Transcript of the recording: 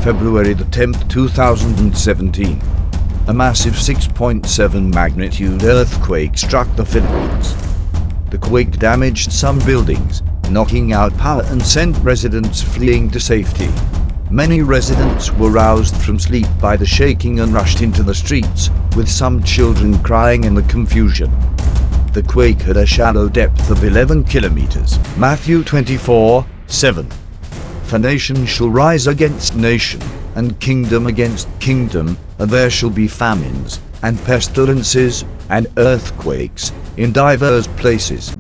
February the 10th, 2017. A massive 6.7 magnitude earthquake struck the Philippines. The quake damaged some buildings, knocking out power and sent residents fleeing to safety. Many residents were roused from sleep by the shaking and rushed into the streets, with some children crying in the confusion. The quake had a shallow depth of 11 kilometers. Matthew 24:7. For nation shall rise against nation, and kingdom against kingdom, and there shall be famines, and pestilences, and earthquakes, in divers places.